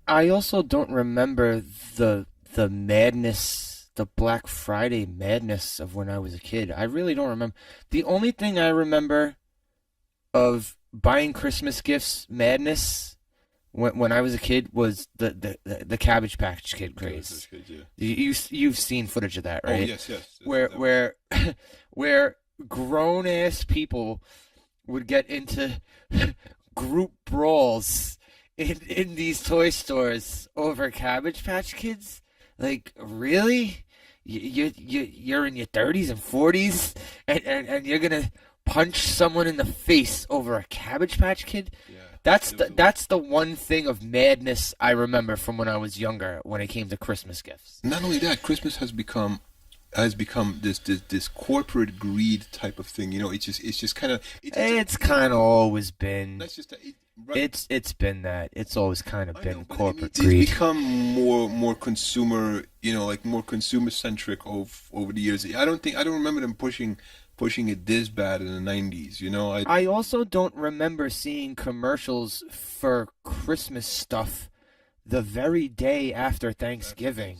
I also don't remember the madness, the Black Friday madness of when I was a kid. I really don't remember. The only thing I remember of buying Christmas gifts madness when I was a kid was the Cabbage Patch Kid craze. Kid, yeah. You've seen footage of that, right? Oh yes. Where grown ass people would get into group brawls in these toy stores over Cabbage Patch Kids. Like, really? You're in your 30s and 40s, and you're gonna punch someone in the face over a Cabbage Patch Kid? Yeah. That's the one thing of madness I remember from when I was younger when it came to Christmas gifts. Not only that, Christmas has become this corporate greed type of thing. It's just kind of. It's kind of always been. That's just right. It's been that. It's always kind of been corporate greed. It's become more consumer. Like more consumer centric over the years. I don't remember them pushing it this bad in the 90s. I also don't remember seeing commercials for Christmas stuff the very day after Thanksgiving.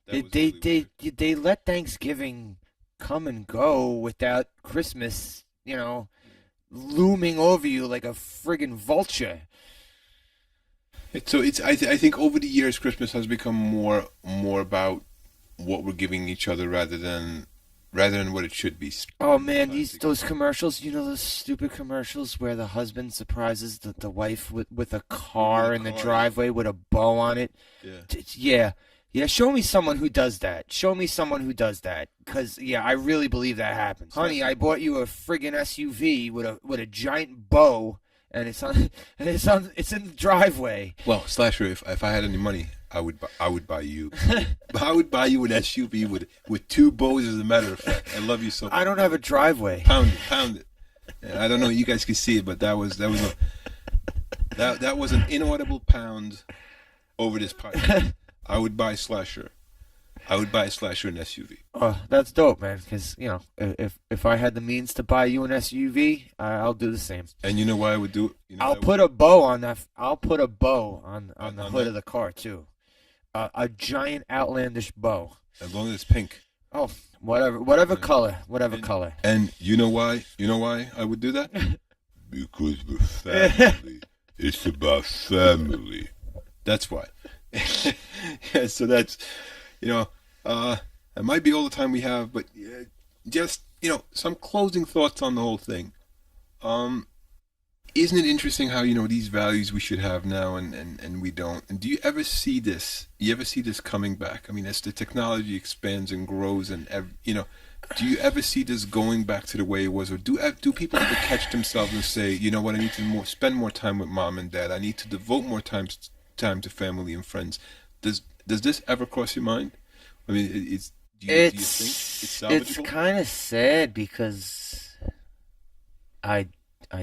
They let Thanksgiving come and go without Christmas, looming over you like a friggin' vulture. So I think over the years Christmas has become more about what we're giving each other rather than what it should be. Oh man, those commercials, those stupid commercials where the husband surprises the wife with a car in the driveway with a bow on it. Yeah, show me someone who does that. Because, I really believe that happens. Honey, I bought you a friggin' SUV with a giant bow and it's it's in the driveway. Well, Slasher, if I had any money, I would buy you. I would buy you an SUV with two bows. As a matter of fact, I love you so much. I don't have a driveway. Pound it. Yeah, I don't know. You guys can see it, but that was an inaudible pound over this podcast. I would buy Slasher. I would buy Slasher an SUV. Oh, that's dope, man. Because if I had the means to buy you an SUV, I'll do the same. And you know why I would do it? I'll put a bow on that. I'll put a bow on the hood of the car too. A giant outlandish bow. As long as it's pink. Oh, whatever color. And you know why? You know why I would do that? Because we're family. It's about family. That's why. Yeah, so that's, it might be all the time we have, but just, some closing thoughts on the whole thing. Isn't it interesting how, these values we should have now and we don't? And do you ever see this? You ever see this coming back? I mean, as the technology expands and grows and, do you ever see this going back to the way it was? Or do people ever catch themselves and say, you know what, I need to spend more time with mom and dad. I need to devote more time to family and friends. Does this ever cross your mind? I mean, do you think it's salvageable? It's kind of sad because I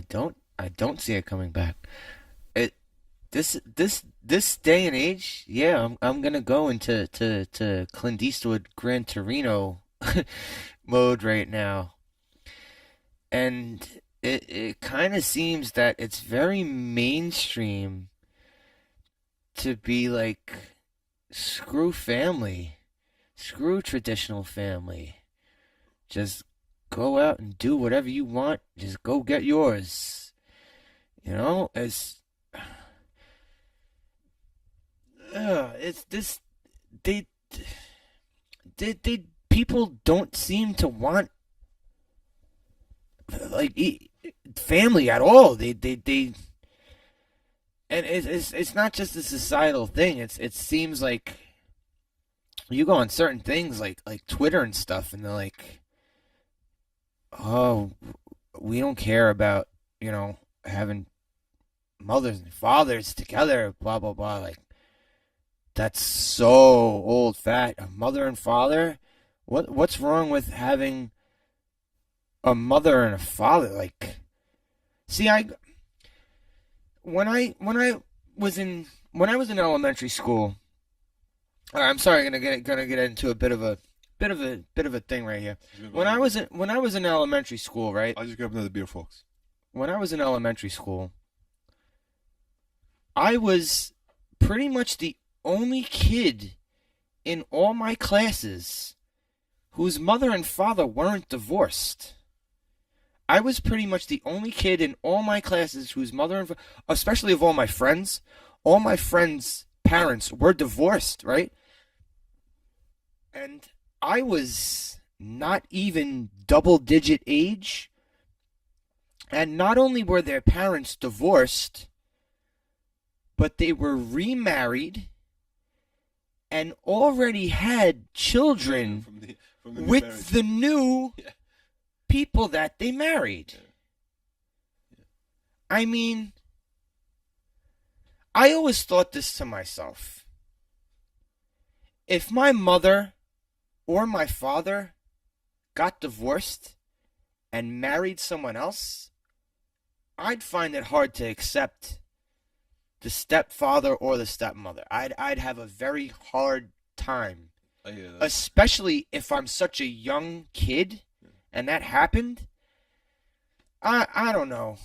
don't see it coming back. This day and age, yeah, I'm gonna go into to Clint Eastwood Gran Torino mode right now, and it kind of seems that it's very mainstream to be like, screw family, screw traditional family, just go out and do whatever you want, just go get yours. It's this, they people don't seem to want like family at all. They and it's not just a societal thing. It seems like you go on certain things like Twitter and stuff, and they're like, oh, we don't care about having mothers and fathers together, blah blah blah. Like, that's so old fat. A mother and father. What's wrong with having a mother and a father? Like, see, when I was in elementary school. I'm sorry, gonna get into a bit of a thing right here. When I was in elementary school, right? I'll just grab another beer, folks. When I was in elementary school, I was pretty much the only kid in all my classes whose mother and father weren't divorced. I was pretty much the only kid in all my classes whose mother and especially of all my friends' parents were divorced, right? And I was not even double-digit age. And not only were their parents divorced, but they were remarried and already had children from the with marriage. The new people that they married. Yeah. I mean, I always thought this to myself. If my mother or my father got divorced and married someone else, I'd find it hard to accept the stepfather or the stepmother. I'd have a very hard time. Especially if I'm such a young kid and that happened. I don't know.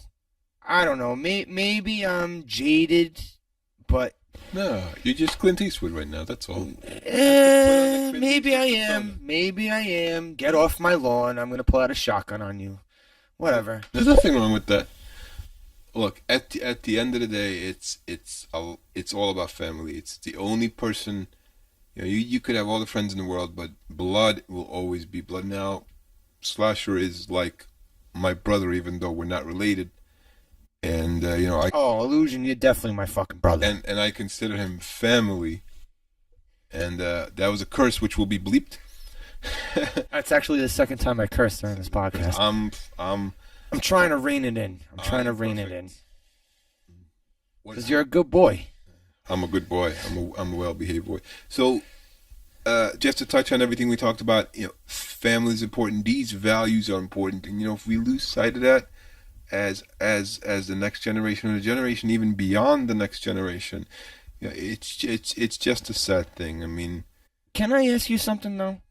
Maybe I'm jaded, but no, you're just Clint Eastwood right now. That's all. Maybe I am. Get off my lawn. I'm gonna pull out a shotgun on you. Whatever. There's nothing wrong with that. Look, at the end of the day, it's all about family. It's the only person. You could have all the friends in the world, but blood will always be blood. Now, Slasher is like my brother, even though we're not related. And Illusion, you're definitely my fucking brother. And I consider him family. And that was a curse which will be bleeped. That's actually the second time I cursed during this podcast. I'm trying to rein it in. I'm trying to rein it in. Because you're a good boy. I'm a good boy. I'm a well-behaved boy. So, just to touch on everything we talked about, family is important. These values are important, and if we lose sight of that, as the next generation or the generation even beyond the next generation, it's just a sad thing. I mean, can I ask you something though?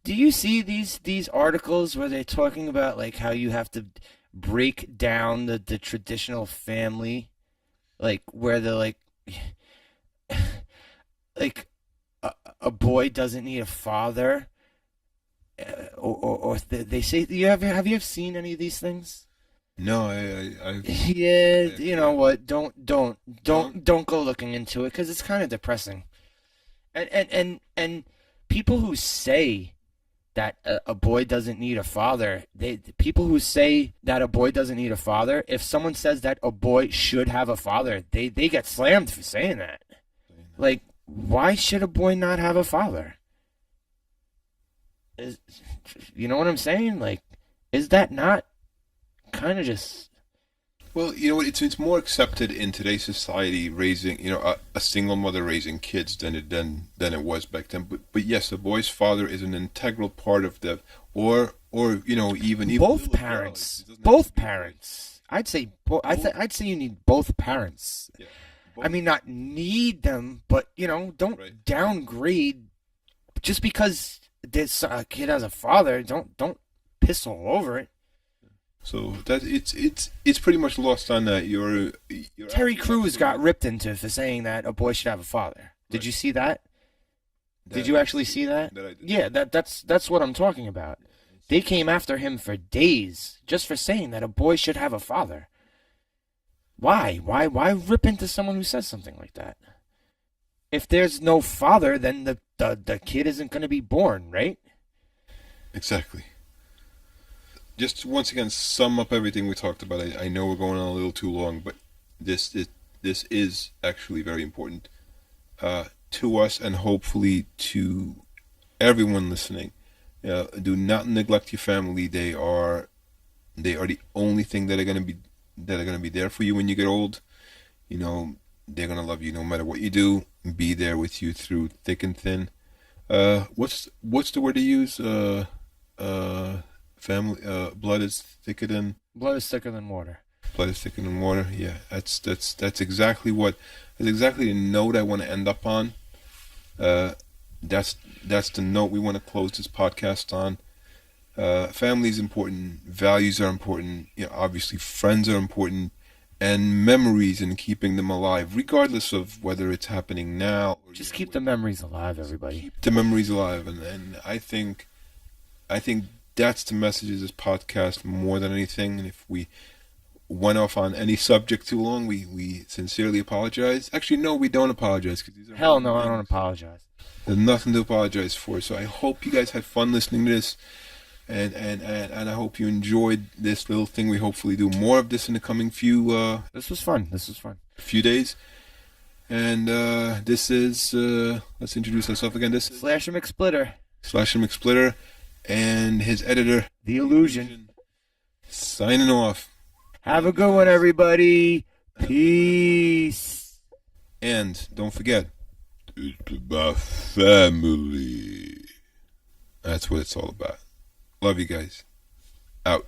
Do you see these articles where they're talking about like how you have to break down the traditional family, like where they're like a boy doesn't need a father, or they say have you ever seen any of these things? no, Yeah, you know what? Don't go looking into it because it's kind of depressing. And people who say that a boy doesn't need a father, people who say that a boy doesn't need a father, if someone says that a boy should have a father, they get slammed for saying that. Like, why should a boy not have a father? You know what I'm saying? Like, is that not kind of just... Well, you know what? It's more accepted in today's society raising, a single mother raising kids than it was back then. But yes, a boy's father is an integral part of the or even both parents. Both parents. I'd say I'd say you need both parents. Yeah, I mean, not need them, but don't downgrade just because this kid has a father. Don't piss all over it. So that it's pretty much lost on that. Terry Crews got ripped into for saying that a boy should have a father. Did you see that? Did you actually see that? Yeah, that's what I'm talking about. They came after him for days just for saying that a boy should have a father. Why? Why rip into someone who says something like that? If there's no father, then the kid isn't going to be born, right? Exactly. Just to once again sum up everything we talked about. I know we're going on a little too long, but this is actually very important to us and hopefully to everyone listening. Do not neglect your family. They are the only thing that are going to be there for you when you get old. They're going to love you no matter what you do. Be there with you through thick and thin. What's the word to use? Family, blood is thicker than Water. Blood is thicker than water. Yeah, that's exactly the note I want to end up on. That's the note we want to close this podcast on. Family is important. Values are important. Obviously, friends are important, and memories and keeping them alive, regardless of whether it's happening now. Just keep the memories alive, everybody. Keep the memories alive, and I think that's the message of this podcast more than anything. And if we went off on any subject too long, we sincerely apologize. Actually, no, we don't apologize. Hell no, I don't apologize. There's nothing to apologize for. So I hope you guys had fun listening to this, and I hope you enjoyed this little thing. We hopefully do more of this in the coming few. This was fun. Few days. And this is let's introduce ourselves again. This is Slasher McSplitter. And his editor, The Illusion. Signing off. Have a good one, everybody. Peace. And don't forget, it's about family. That's what it's all about. Love you guys. Out.